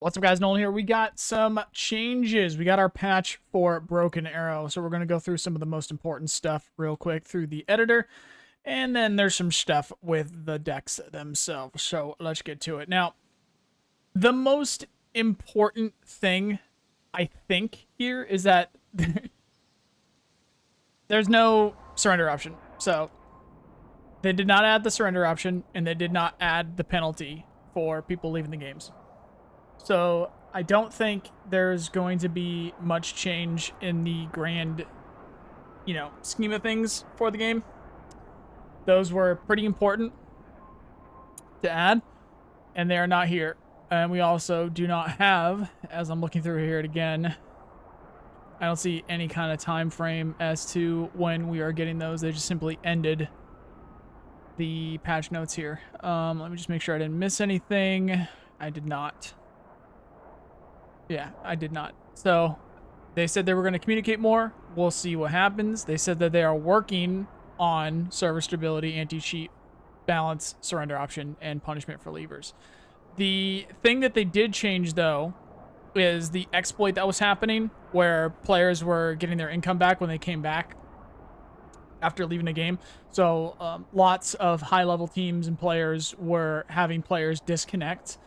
What's up, guys? Nolan here. We got some changes. We got our patch for Broken Arrow. So we're going to go through some of the most important stuff real quick through the editor. And then there's some stuff with the decks themselves. So let's get to it. Now, the most important thing, I think, here is that there's no surrender option. So they did not add the surrender option, and they did not add the penalty for people leaving the games. So I don't think there's going to be much change in the grand, scheme of things for the game. Those were pretty important to add, and they are not here. And we also do not have, as I'm looking through here again, I don't see any kind of time frame as to when we are getting those. They just simply ended the patch notes here. Let me just make sure I didn't miss anything. I did not. Yeah, I did not. So they said they were going to communicate more. We'll see what happens. They said that they are working on server stability, anti-cheat, balance, surrender option, and punishment for leavers. The thing that they did change, though, is the exploit that was happening where players were getting their income back when they came back after leaving a game. So lots of high-level teams and players were having players disconnect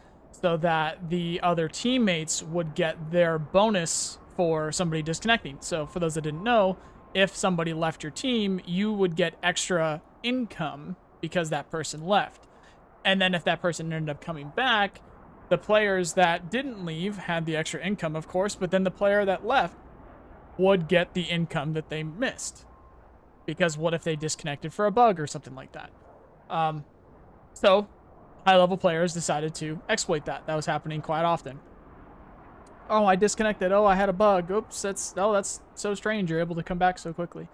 so that the other teammates would get their bonus for somebody disconnecting. So for those that didn't know, if somebody left your team, you would get extra income because that person left. And then if that person ended up coming back, the players that didn't leave had the extra income, of course, but then the player that left would get the income that they missed. Because what if they disconnected for a bug or something like that? So high-level players decided to exploit that. That was happening quite often. Oh, I disconnected. Oh, I had a bug. Oops, that's so strange. You're able to come back so quickly.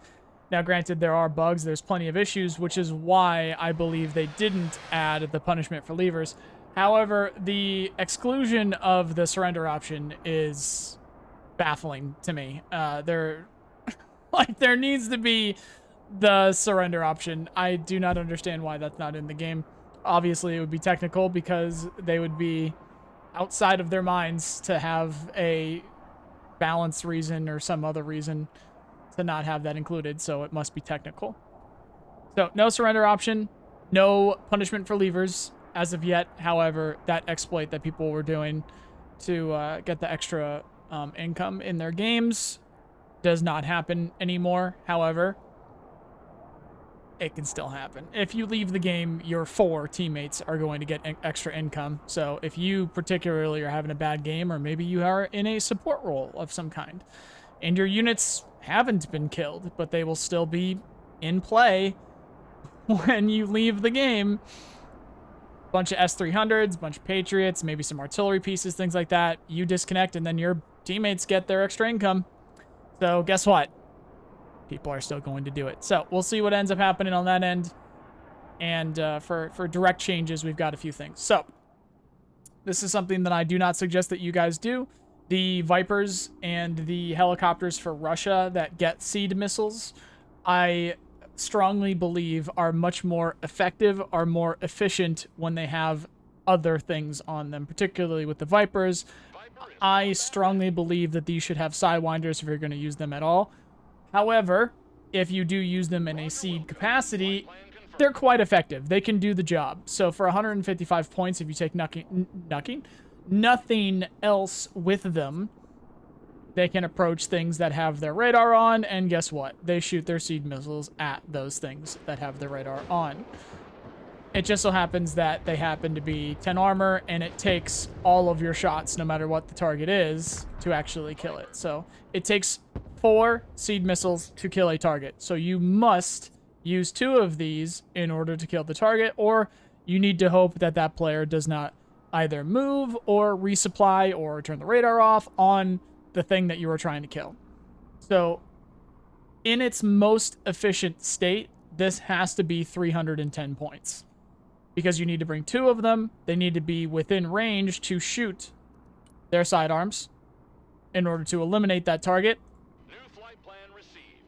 Now, granted, there are bugs. There's plenty of issues, which is why I believe they didn't add the punishment for leavers. However, the exclusion of the surrender option is baffling to me. There needs to be the surrender option. I do not understand why that's not in the game. Obviously, it would be technical because they would be outside of their minds to have a balance reason or some other reason to not have that included, so it must be technical. So, no surrender option, no punishment for leavers as of yet. However, that exploit that people were doing to get the extra income in their games does not happen anymore. However, it can still happen. If you leave the game, your 4 teammates are going to get extra income. So if you particularly are having a bad game, or maybe you are in a support role of some kind, and your units haven't been killed, but they will still be in play when you leave the game, bunch of S-300s, bunch of Patriots, maybe some artillery pieces, things like that, you disconnect, and then your teammates get their extra income. So guess what? People are still going to do it. So we'll see what ends up happening on that end. And for direct changes, we've got a few things. So this is something that I do not suggest that you guys do. The Vipers and the helicopters for Russia that get seed missiles, I strongly believe are much more effective, are more efficient when they have other things on them, particularly with the Vipers. I strongly believe that these should have sidewinders if you're going to use them at all. However, if you do use them in a seed capacity, they're quite effective. They can do the job. So for 155 points, if you take nothing else with them, they can approach things that have their radar on, and guess what? They shoot their seed missiles at those things that have their radar on. It just so happens that they happen to be 10 armor, and it takes all of your shots, no matter what the target is, to actually kill it. So it takes 4 seed missiles to kill a target. So you must use 2 of these in order to kill the target, or you need to hope that that player does not either move or resupply or turn the radar off on the thing that you are trying to kill. So in its most efficient state, this has to be 310 points. Because you need to bring 2 of them. They need to be within range to shoot their sidearms in order to eliminate that target.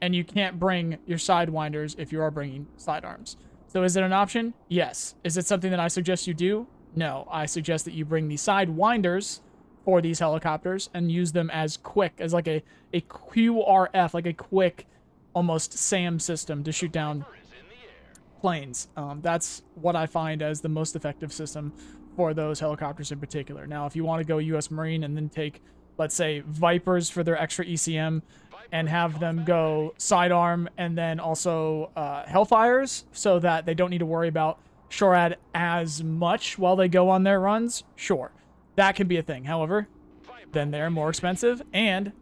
And you can't bring your sidewinders if you are bringing sidearms. So is it an option? Yes. Is it something that I suggest you do? No. I suggest that you bring the sidewinders for these helicopters and use them as quick, as like a QRF, like a quick, almost SAM system to shoot down planes. That's what I find as the most effective system for those helicopters in particular. Now, if you want to go U.S. Marine and then take, let's say, Vipers for their extra ECM and have them go sidearm and then also Hellfires so that they don't need to worry about SHORAD as much while they go on their runs, sure. That can be a thing. However, then they're more expensive, and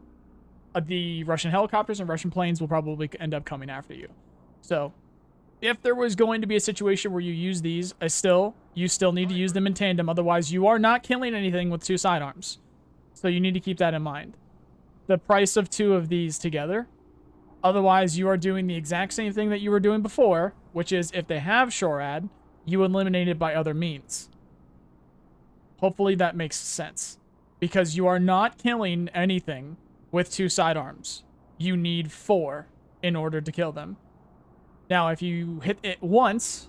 the Russian helicopters and Russian planes will probably end up coming after you. So, if there was going to be a situation where you use these, you still need to use them in tandem. Otherwise, you are not killing anything with 2 sidearms. So you need to keep that in mind. The price of 2 of these together. Otherwise, you are doing the exact same thing that you were doing before, which is if they have SHORAD, you eliminate it by other means. Hopefully that makes sense. Because you are not killing anything with 2 sidearms. You need 4 in order to kill them. Now, if you hit it once,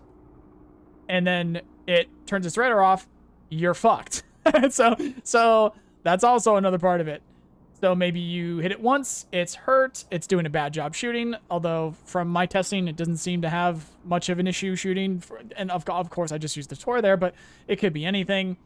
and then it turns its radar off, you're fucked. so that's also another part of it. So maybe you hit it once, it's hurt, it's doing a bad job shooting, although from my testing, it doesn't seem to have much of an issue shooting. And of course, I just used the Tor there, but it could be anything.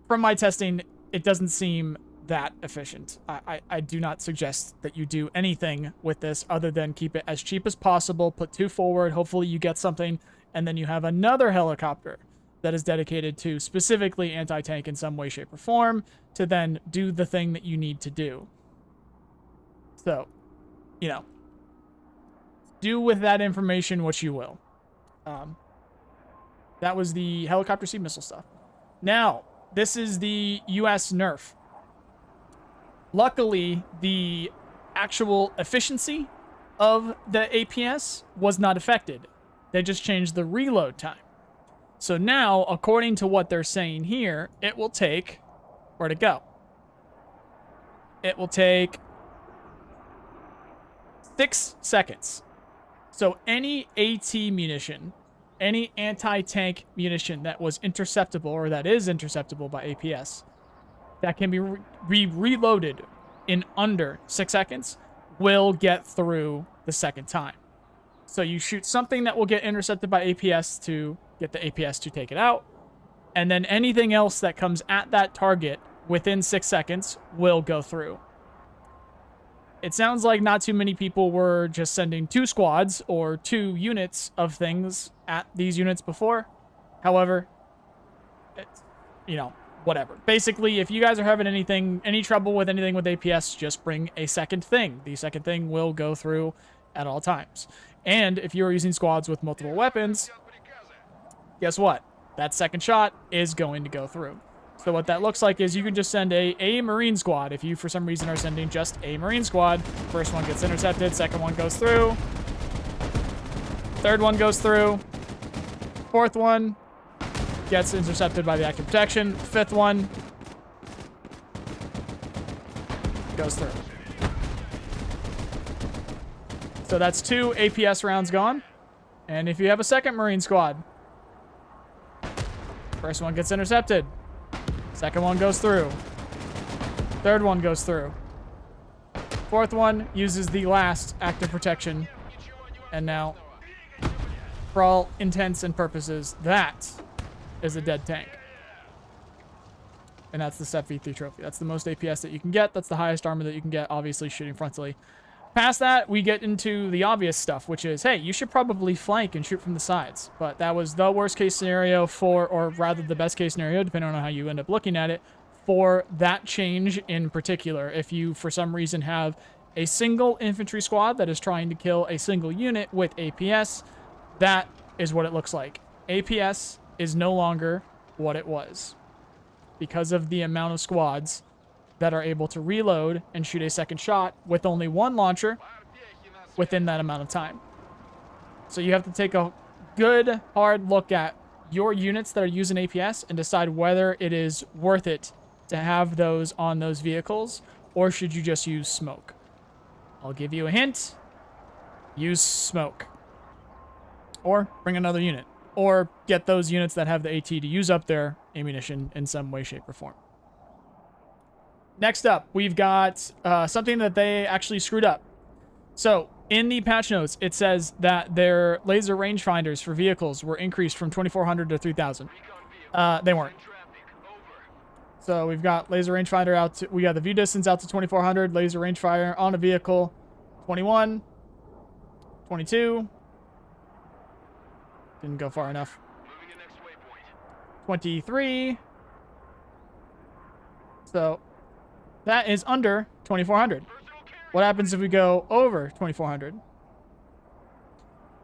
From my testing, it doesn't seem that efficient. I do not suggest that you do anything with this other than keep it as cheap as possible, put 2 forward, hopefully you get something, and then you have another helicopter that is dedicated to specifically anti-tank in some way, shape, or form to then do the thing that you need to do. So, you know, do with that information what you will. That was the helicopter seed missile stuff. Now, this is the US Nerf. Luckily, the actual efficiency of the APS was not affected. They just changed the reload time. So now, according to what they're saying here, it will take... Where'd it go? It will take 6 seconds. So any AT munition, any anti-tank munition that was interceptable, or that is interceptable by APS, that can be reloaded in under 6 seconds, will get through the second time. So you shoot something that will get intercepted by APS to get the APS to take it out, and then anything else that comes at that target within 6 seconds will go through. It sounds like not too many people were just sending 2 squads or 2 units of things at these units before. However, it's, you know, whatever. Basically, if you guys are having any trouble with anything with APS, just bring a second thing. The second thing will go through at all times. And if you're using squads with multiple weapons, guess what? That second shot is going to go through. So what that looks like is you can just send a Marine squad. If you, for some reason, are sending just a Marine squad, first one gets intercepted, second one goes through, third one goes through, fourth one gets intercepted by the active protection, fifth one goes through. So that's 2 APS rounds gone. And if you have a second Marine squad, first one gets intercepted, second one goes through, third one goes through, fourth one uses the last active protection, and now, for all intents and purposes, that is a dead tank. And that's the Step V3 trophy. That's the most APS that you can get. That's the highest armor that you can get, obviously shooting frontally. Past that, we get into the obvious stuff, which is, hey, you should probably flank and shoot from the sides. But that was the worst case scenario for, or rather the best case scenario, depending on how you end up looking at it, for that change in particular. If you, for some reason, have a single infantry squad that is trying to kill a single unit with APS, that is what it looks like. APS is no longer what it was because of the amount of squads that are able to reload and shoot a second shot with only one launcher within that amount of time. So you have to take a good, hard look at your units that are using APS and decide whether it is worth it to have those on those vehicles, or should you just use smoke. I'll give you a hint. Use smoke. Or bring another unit. Or get those units that have the AT to use up their ammunition in some way, shape, or form. Next up, we've got something that they actually screwed up. So, in the patch notes, it says that their laser rangefinders for vehicles were increased from 2,400 to 3,000. They weren't. So, we've got laser rangefinder out to... We got the view distance out to 2,400. Laser rangefinder on a vehicle, 21. 22. Didn't go far enough. 23. So, that is under 2,400. What happens if we go over 2,400?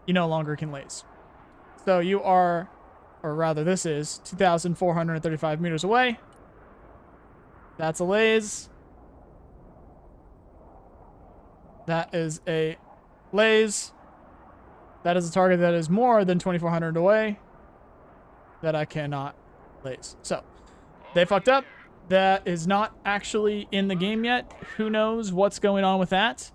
You no longer can laze. So you are, or rather this is, 2,435 meters away. That's a laze. That is a laze. That is a target that is more than 2,400 away that I cannot laze. So, they fucked up. That is not actually in the game yet. Who knows what's going on with that?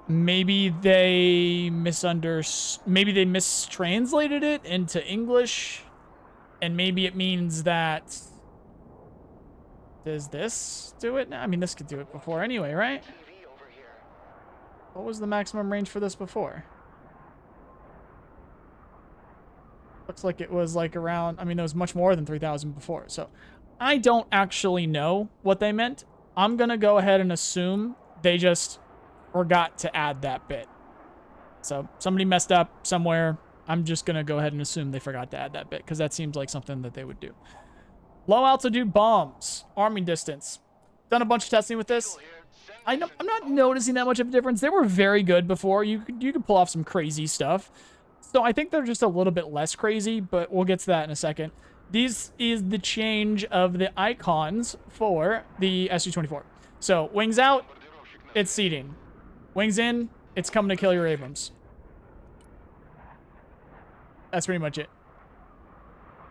Maybe they maybe they mistranslated it into English, and maybe it means that... Does this do it now? I mean, this could do it before anyway, right? What was the maximum range for this before? Looks like it was like around... I mean, it was much more than 3,000 before, so... I don't actually know what they meant. I'm going to go ahead and assume they just forgot to add that bit. So somebody messed up somewhere. I'm just going to go ahead and assume they forgot to add that bit because that seems like something that they would do. Low altitude bombs. Arming distance. Done a bunch of testing with this. I'm not noticing that much of a difference. They were very good before. You could pull off some crazy stuff. So I think they're just a little bit less crazy, but we'll get to that in a second. This is the change of the icons for the SU-24. So, wings out, it's seating. Wings in, it's coming to kill your Abrams. That's pretty much it.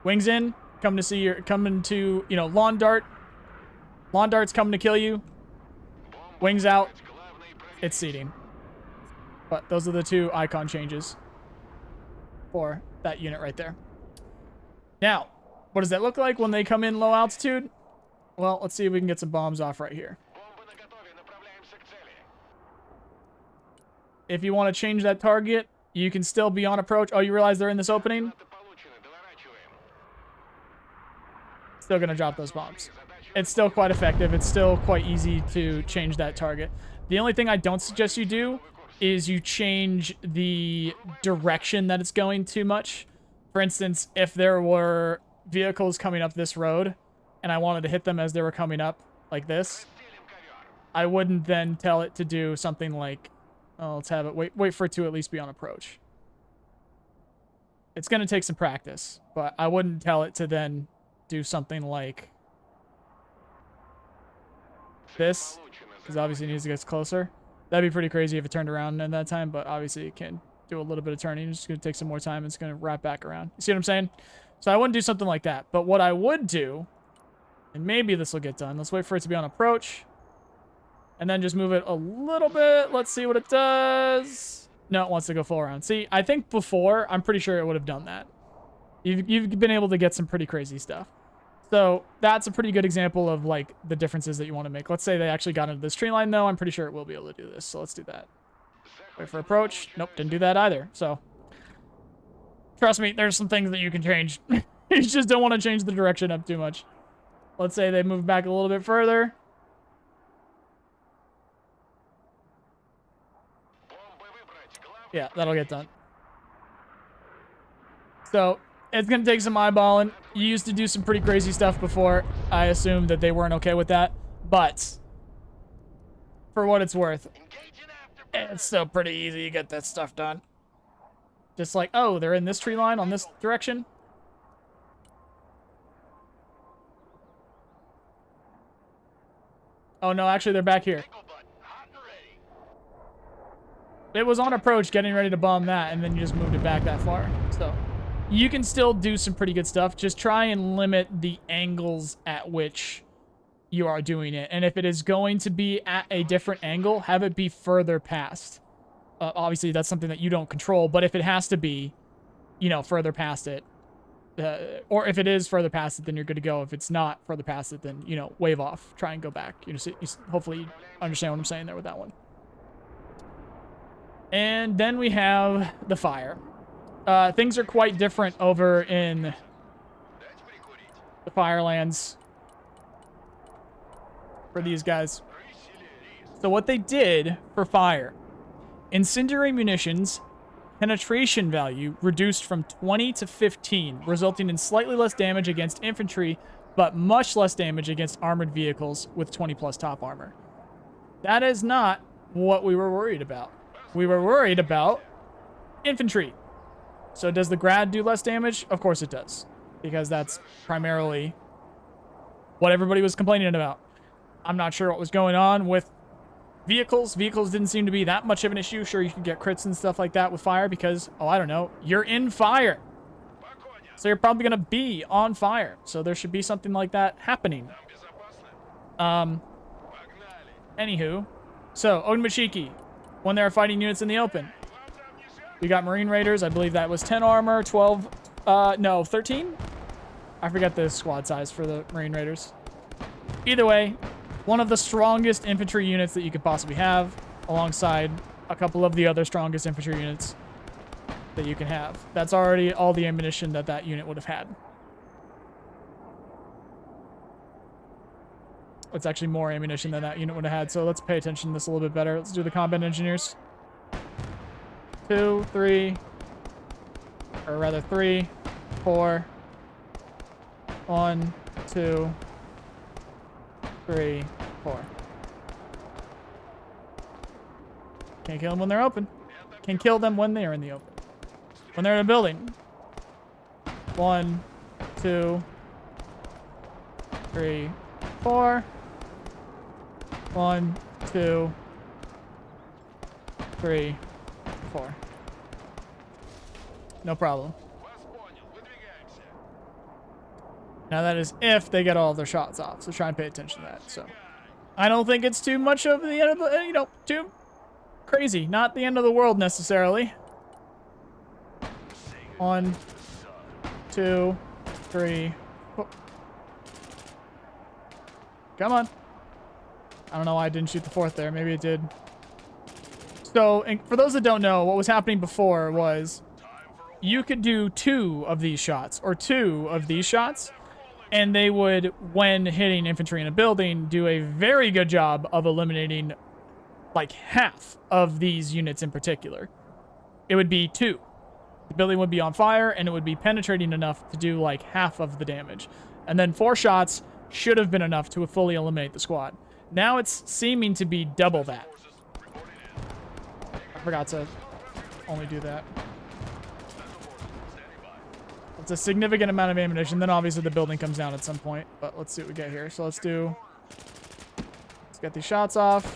Wings in, coming to, you know, lawn dart. Lawn dart's coming to kill you. Wings out, it's seating. But those are the two icon changes for that unit right there. Now, what does that look like when they come in low altitude? Well, let's see if we can get some bombs off right here. If you want to change that target, you can still be on approach. Oh, you realize they're in this opening? Still going to drop those bombs. It's still quite effective. It's still quite easy to change that target. The only thing I don't suggest you do is you change the direction that it's going too much. For instance, if there were vehicles coming up this road and I wanted to hit them as they were coming up like this, I wouldn't then tell it to do something like, oh, let's have it, wait for it to at least be on approach. It's going to take some practice, but I wouldn't tell it to then do something like this, because obviously it needs to get closer. That'd be pretty crazy if it turned around in that time, but obviously it can do a little bit of turning. It's just going to take some more time. It's going to wrap back around. You see what I'm saying? So I wouldn't do something like that. But what I would do, and maybe this will get done. Let's wait for it to be on approach. And then just move it a little bit. Let's see what it does. No, it wants to go full around. See, I think before, I'm pretty sure it would have done that. You've been able to get some pretty crazy stuff. So that's a pretty good example of like the differences that you want to make. Let's say they actually got into this tree line though. I'm pretty sure it will be able to do this. So let's do that. Wait for approach. Nope, didn't do that either. So trust me, there's some things that you can change. You just don't want to change the direction up too much. Let's say they move back a little bit further. Yeah, that'll get done. So it's going to take some eyeballing. You used to do some pretty crazy stuff before. I assumed that they weren't okay with that. But for what it's worth, it's still pretty easy to get that stuff done. Just like, oh, they're in this tree line on this direction. Oh, no, actually, they're back here. It was on approach, getting ready to bomb that, and then you just moved it back that far. So you can still do some pretty good stuff. Just try and limit the angles at which you are doing it. And if it is going to be at a different angle, have it be further past. Obviously, that's something that you don't control, but if it has to be, you know, further past it, or if it is further past it, then you're good to go. If it's not further past it, then, you know, wave off. Try and go back. You know, so hopefully you understand what I'm saying there with that one. And then we have the fire. Things are quite different over in the Firelands for these guys. So what they did for fire, incendiary munitions, penetration value reduced from 20 to 15, resulting in slightly less damage against infantry, but much less damage against armored vehicles with 20 plus top armor. That is not what we were worried about. We were worried about infantry. So does the grad do less damage? Of course it does, because that's primarily what everybody was complaining about. I'm not sure what was going on with vehicles. Vehicles didn't seem to be that much of an issue. Sure, you can get crits and stuff like that with fire because, oh, I don't know, you're in fire. So you're probably going to be on fire. So there should be something like that happening. Anywho, so Ognmashiki, when they were fighting units in the open, we got Marine Raiders. I believe that was 10 armor, 12, no, 13? I forget the squad size for the Marine Raiders. Either way, one of the strongest infantry units that you could possibly have, alongside a couple of the other strongest infantry units that you can have. That's already all the ammunition that that unit would have had. It's actually more ammunition than that unit would have had, so let's pay attention to this a little bit better. Let's do the combat engineers. 2, 3, or rather 3, 4, 1, 2, 3, 4. Can't kill them when they're open. Can kill them when they're in the open. When they're in a building. 1, 2, 3, 4. 1, 2, 3, 4. No problem. Now that is if they get all of their shots off, so try and pay attention to that. So I don't think it's too much of the end of the, you know, too crazy. Not the end of the world necessarily. 1, 2, 3, 4. Come on. I don't know why I didn't shoot the fourth there. Maybe it did. So, and for those that don't know, what was happening before was you could do 2 of these shots or 2 of these shots, and they would, when hitting infantry in a building, do a very good job of eliminating like half of these units in particular. It would be 2. The building would be on fire, and it would be penetrating enough to do like half of the damage. And then 4 shots should have been enough to fully eliminate the squad. Now it's seeming to be double that. I forgot to only do that. It's a significant amount of ammunition. Then obviously the building comes down at some point. But let's see what we get here. So let's get these shots off.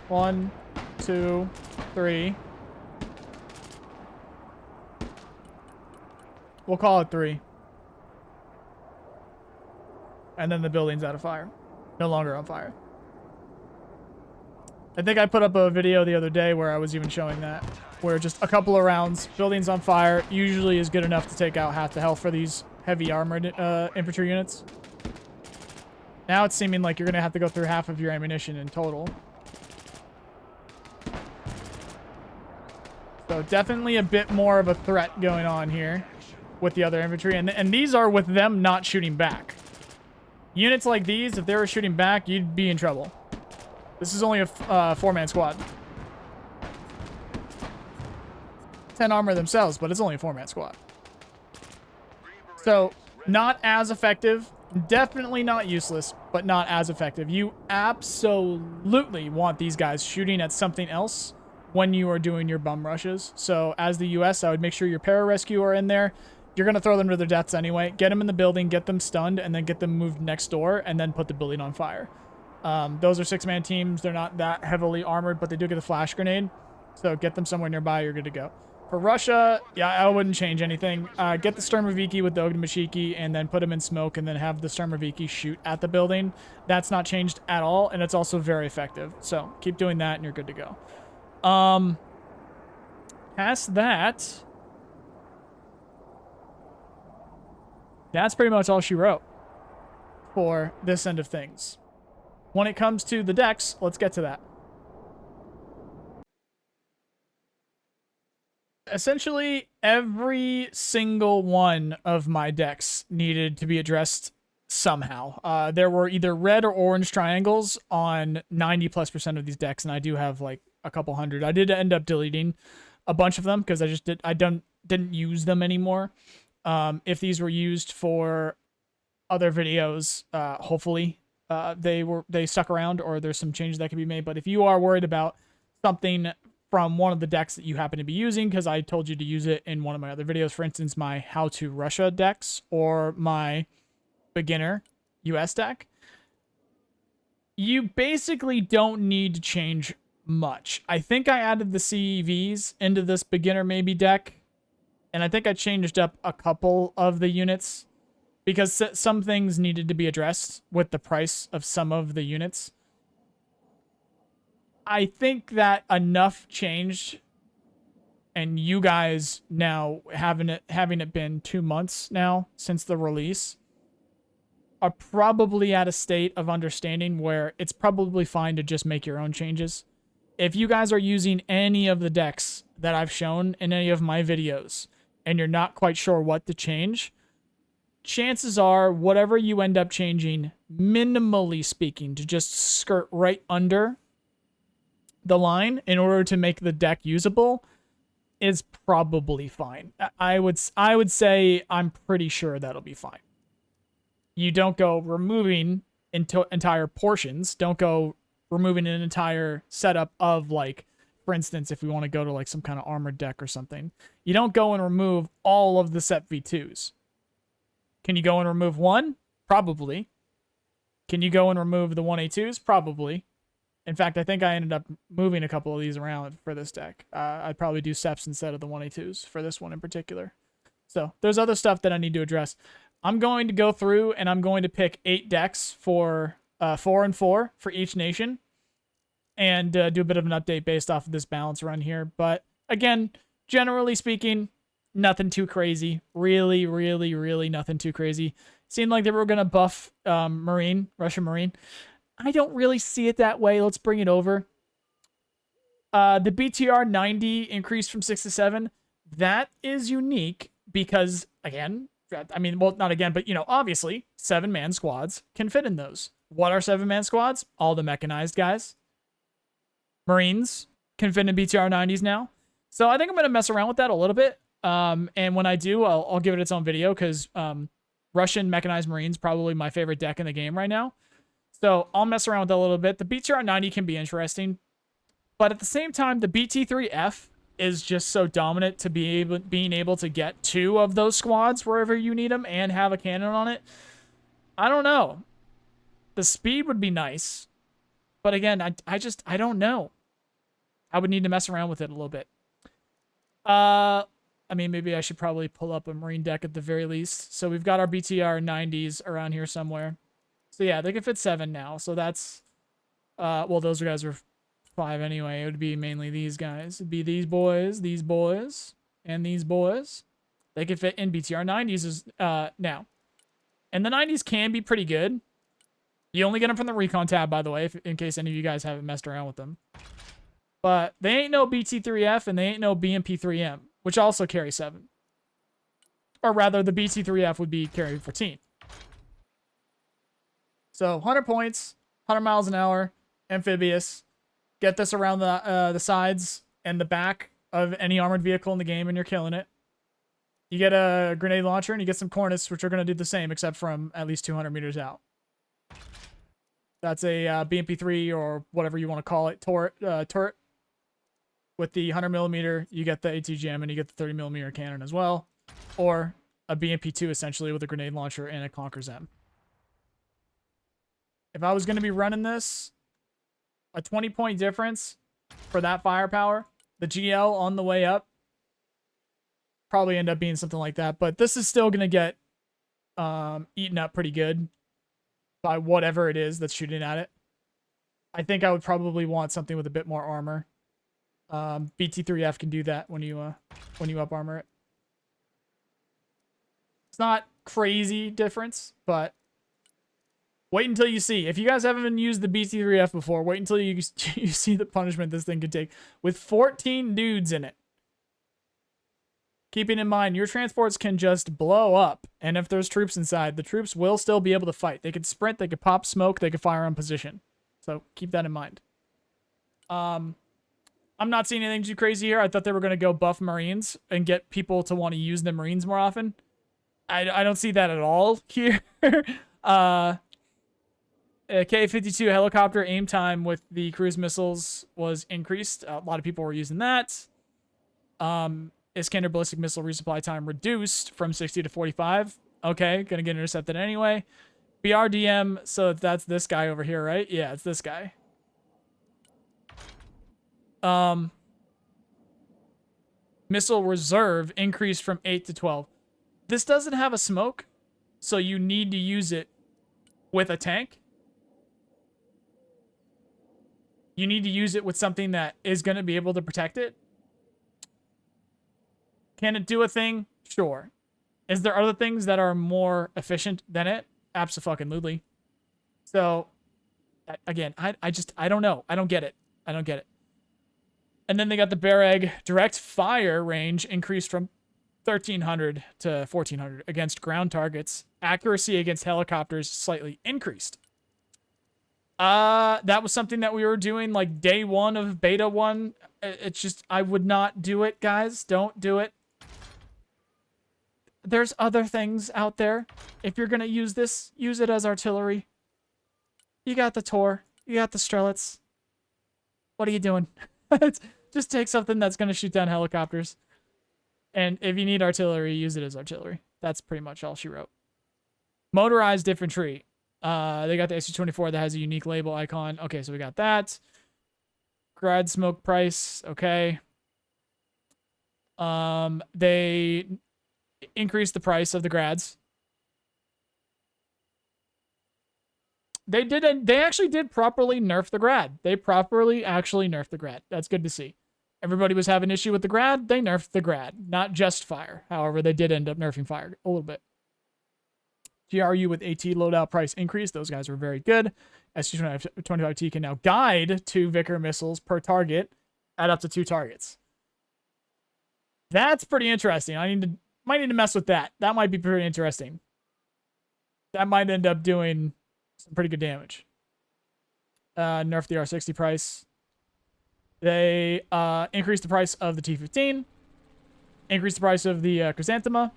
1, 2, 3. We'll call it 3. And then the building's out of fire. No longer on fire. I think I put up a video the other day where I was even showing that. Where just a couple of rounds, buildings on fire, usually is good enough to take out half the health for these heavy armored infantry units. Now it's seeming like you're going to have to go through half of your ammunition in total. So definitely a bit more of a threat going on here with the other infantry. And these are with them not shooting back. Units like these, if they were shooting back, you'd be in trouble. This is only a 4-man squad. 10 armor themselves, but it's only a 4-man squad. So, not as effective. Definitely not useless, but not as effective. You absolutely want these guys shooting at something else when you are doing your bum rushes. So, as the US, I would make sure your pararescue are in there. You're going to throw them to their deaths anyway. Get them in the building, get them stunned, and then get them moved next door, and then put the building on fire. Those are 6-man teams. They're not that heavily armored, but they do get a flash grenade. So get them somewhere nearby, you're good to go. For Russia, yeah, I wouldn't change anything. Get the Sturmoviki with the Ognmashiki, and then put them in smoke, and then have the Sturmoviki shoot at the building. That's not changed at all, and it's also very effective. So keep doing that, and you're good to go. Past that... that's pretty much all she wrote for this end of things. When it comes to the decks, let's get to that. Essentially, every single one of my decks needed to be addressed somehow. There were either red or orange triangles on 90+% of these decks, and I do have like a couple hundred. I did end up deleting a bunch of them because I didn't use them anymore. If these were used for other videos, hopefully they stuck around, or there's some changes that can be made. But if you are worried about something from one of the decks that you happen to be using, because I told you to use it in one of my other videos, for instance, my How to Russia decks or my beginner US deck, you basically don't need to change much. I think I added the CEVs into this beginner maybe deck, and I think I changed up a couple of the units because some things needed to be addressed with the price of some of the units. I think that enough changed, and you guys now having it been 2 months now since the release are probably at a state of understanding where it's probably fine to just make your own changes. If you guys are using any of the decks that I've shown in any of my videos and you're not quite sure what to change, chances are whatever you end up changing, minimally speaking, to just skirt right under the line in order to make the deck usable is probably fine. I would say I'm pretty sure that'll be fine. You don't go removing entire portions. Don't go removing an entire setup of, like, for instance, if we want to go to like some kind of armored deck or something, you don't go and remove all of the set V2s. Can you go and remove one? Probably. Can you go and remove the 1A2s? Probably. In fact, I think I ended up moving a couple of these around for this deck. I'd probably do Seps instead of the 1A2s for this one in particular. So there's other stuff that I need to address. I'm going to go through and I'm going to pick 8 decks for 4 and 4 for each nation, and do a bit of an update based off of this balance run here. But again, generally speaking, nothing too crazy. Really, really, really nothing too crazy. Seemed like they were going to buff Russian Marine. I don't really see it that way. Let's bring it over. The BTR 90 increased from 6 to 7. That is unique because, again, I mean, well, not again, but, you know, obviously, 7-man squads can fit in those. What are 7-man squads? All the mechanized guys. Marines can fit in BTR 90s now. So I think I'm going to mess around with that a little bit. And when I do, I'll give it its own video because Russian mechanized Marines probably my favorite deck in the game right now. So I'll mess around with that a little bit. The BTR 90 can be interesting, but at the same time, the BT3F is just so dominant to being able to get 2 of those squads wherever you need them and have a cannon on it. I don't know. The speed would be nice, but again, I don't know. I would need to mess around with it a little bit. I mean, maybe I should probably pull up a Marine deck at the very least. So we've got our BTR 90s around here somewhere. So yeah, they can fit 7 now. So that's, well, those guys are 5 anyway. It would be mainly these guys. It'd be these boys, and these boys. They could fit in BTR 90s now. And the 90s can be pretty good. You only get them from the recon tab, by the way, in case any of you guys haven't messed around with them. But they ain't no BT3F and they ain't no BMP3M, which also carry 7. Or rather, the BT3F would be carrying 14. So 100 points, 100 miles an hour, amphibious. Get this around the sides and the back of any armored vehicle in the game, and you're killing it. You get a grenade launcher, and you get some Cornets, which are going to do the same, except from at least 200 meters out. That's a BMP3 or whatever you want to call it, turret. With the 100mm, you get the ATGM, and you get the 30mm cannon as well. Or a BMP2, essentially, with a grenade launcher and a Conquer's M. If I was going to be running this, a 20-point difference for that firepower, the GL on the way up, probably end up being something like that. But this is still going to get eaten up pretty good by whatever it is that's shooting at it. I think I would probably want something with a bit more armor. BT3F can do that when you up armor it. crazy difference, but wait until you see. If you guys haven't used the BT3F before, wait until you see the punishment this thing could take with 14 dudes in it. Keeping in mind, your transports can just blow up, and if there's troops inside, the troops will still be able to fight. They could sprint, they could pop smoke, they could fire on position. So keep that in mind. I'm not seeing anything too crazy here. I thought they were going to go buff Marines and get people to want to use the Marines more often. I don't see that at all here. K-52 helicopter aim time with the cruise missiles was increased. A lot of people were using that. Iskander ballistic missile resupply time reduced from 60 to 45. Okay, gonna get intercepted anyway. BRDM, so that's this guy over here, right? Yeah, it's this guy. Missile reserve increased from 8 to 12. This doesn't have a smoke, so you need to use it with a tank. You need to use it with something that is going to be able to protect it. Can it do a thing? Sure. Is there other things that are more efficient than it? Abso-fucking-lutely. So, again, I don't know. I don't get it. I don't get it. And then they got the Barrag direct fire range increased from 1,300 to 1,400 against ground targets. Accuracy against helicopters slightly increased. That was something that we were doing like day one of beta 1. It's just, I would not do it, guys. Don't do it. There's other things out there. If you're going to use this, use it as artillery. You got the Tor. You got the Strelets. What are you doing? Just take something that's going to shoot down helicopters. And if you need artillery, use it as artillery. That's pretty much all she wrote. Motorized infantry. They got the SU-24 that has a unique label icon. Okay, so we got that. Grad smoke price. Okay. They increased the price of the grads. They actually did properly nerf the grad. They properly actually nerfed the grad. That's good to see. Everybody was having issue with the grad. They nerfed the grad, not just fire. However, they did end up nerfing fire a little bit. GRU with AT loadout price increase. Those guys were very good. SU-25T can now guide 2 Vickers missiles per target at up to 2 targets. That's pretty interesting. Might need to mess with that. That might be pretty interesting. That might end up doing some pretty good damage. Nerf the R60 price. They increased the price of the T-15. Increased the price of the Chrysanthema.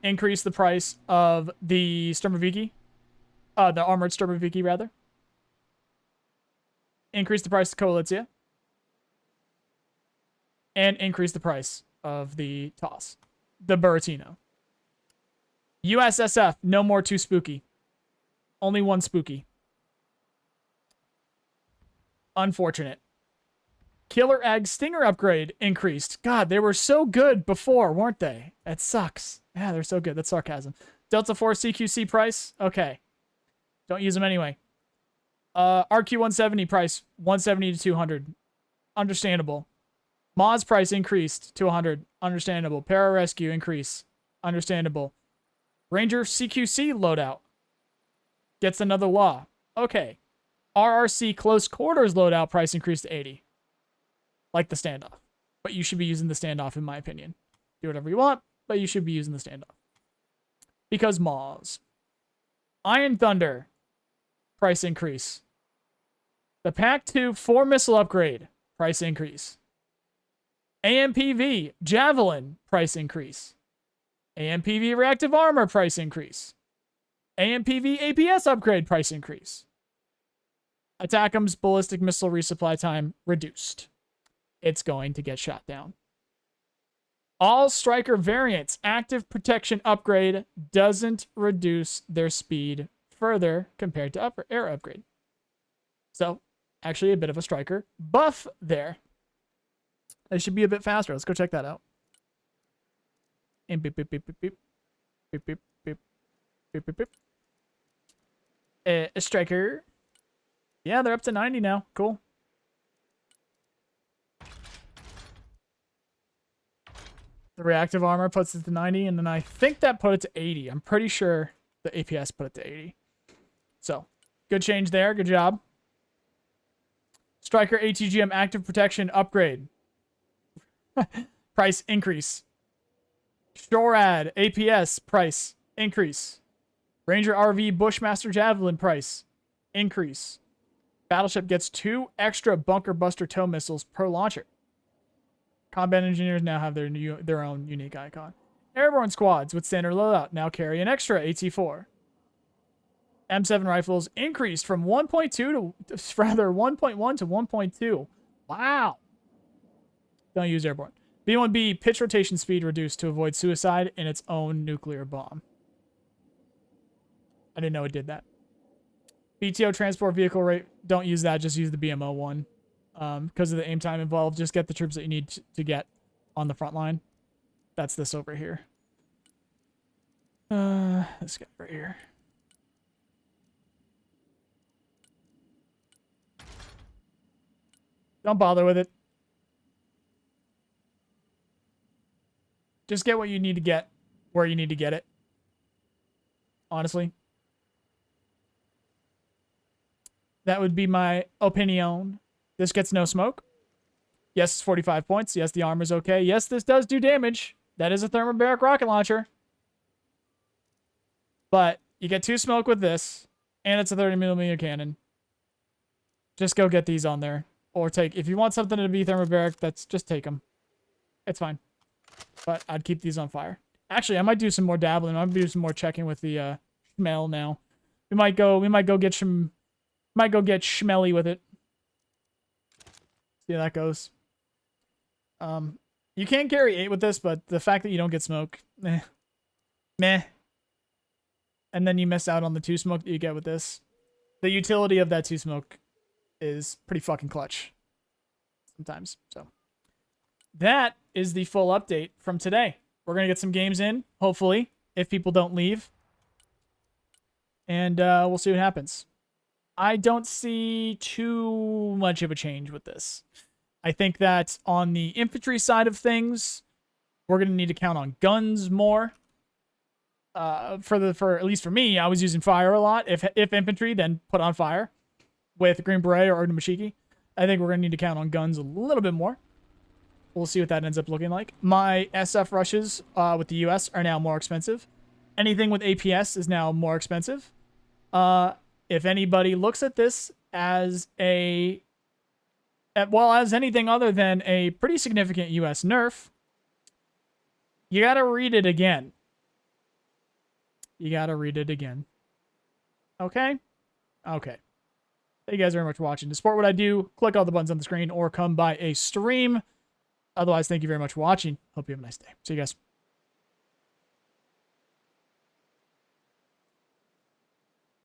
Increased the price of the Sturmoviki. The armored Sturmoviki, rather. Increased the price of Koalitzia. And increased the price of the TOS. The Buratino. USSF, no more 2 spooky. Only 1 spooky. Unfortunate. Killer Egg Stinger upgrade increased. God, they were so good before, weren't they? That sucks. Yeah, they're so good. That's sarcasm. Delta Force CQC price. Okay. Don't use them anyway. RQ-170 price, 170 to 200. Understandable. Moz price increased to 100. Understandable. Pararescue increase. Understandable. Ranger CQC loadout. Gets another law. Okay. RRC close quarters loadout price increased to 80. Like the standoff. But you should be using the standoff in my opinion. Do whatever you want, but you should be using the standoff. Because Moz. Iron Thunder. Price increase. The PAC-2 4 missile upgrade. Price increase. AMPV Javelin. Price increase. AMPV reactive armor. Price increase. AMPV APS upgrade. Price increase. Attackham's ballistic missile resupply time reduced. It's going to get shot down. All striker variants active protection upgrade doesn't reduce their speed further compared to air upgrade. So, actually a bit of a striker buff there. They should be a bit faster. Let's go check that out. And beep, beep, beep, beep, beep. Beep, beep, beep. Beep, beep, beep. A striker. Yeah, they're up to 90 now. Cool. The reactive armor puts it to 90, and then I think that put it to 80. I'm pretty sure the APS put it to 80. So, good change there. Good job. Striker ATGM active protection upgrade. Price increase. Shorad APS price increase. Ranger RV Bushmaster Javelin price increase. Battleship gets 2 extra bunker buster tow missiles per launcher. Combat engineers now have their own unique icon. Airborne squads with standard loadout now carry an extra AT4. M7 rifles increased from 1.1 to 1.2. Wow. Don't use airborne. B1B pitch rotation speed reduced to avoid suicide in its own nuclear bomb. I didn't know it did that. BTO transport vehicle rate, don't use that. Just use the BMO one. Because of the aim time involved, just get the troops that you need to get on the front line. That's this over here. This guy right here. Don't bother with it. Just get what you need to get where you need to get it. Honestly. That would be my opinion. This gets no smoke. Yes, it's 45 points. Yes, the armor's okay. Yes, this does do damage. That is a thermobaric rocket launcher. But you get 2 smoke with this, and it's a 30mm cannon. Just go get these on there. Or take, if you want something to be thermobaric, just take them. It's fine. But I'd keep these on fire. Actually, I might do some more dabbling. I might do some more checking with the smell now. We might go get schmelly with it. See how that goes. You can carry 8 with this, but the fact that you don't get smoke, meh. And then you miss out on the 2 smoke that you get with this. The utility of that 2 smoke is pretty fucking clutch sometimes. So that is the full update from today. We're gonna get some games in, hopefully, if people don't leave, and we'll see what happens. I don't see too much of a change with this. I think that on the infantry side of things, we're going to need to count on guns more. For at least for me, I was using fire a lot. If infantry, then put on fire with Green Beret or Mashiki. I think we're going to need to count on guns a little bit more. We'll see what that ends up looking like. My SF rushes with the US are now more expensive. Anything with APS is now more expensive. If anybody looks at this as as anything other than a pretty significant US nerf, you gotta read it again. You gotta read it again. Okay? Okay. Thank you guys very much for watching. To support what I do, click all the buttons on the screen or come by a stream. Otherwise, thank you very much for watching. Hope you have a nice day. See you guys.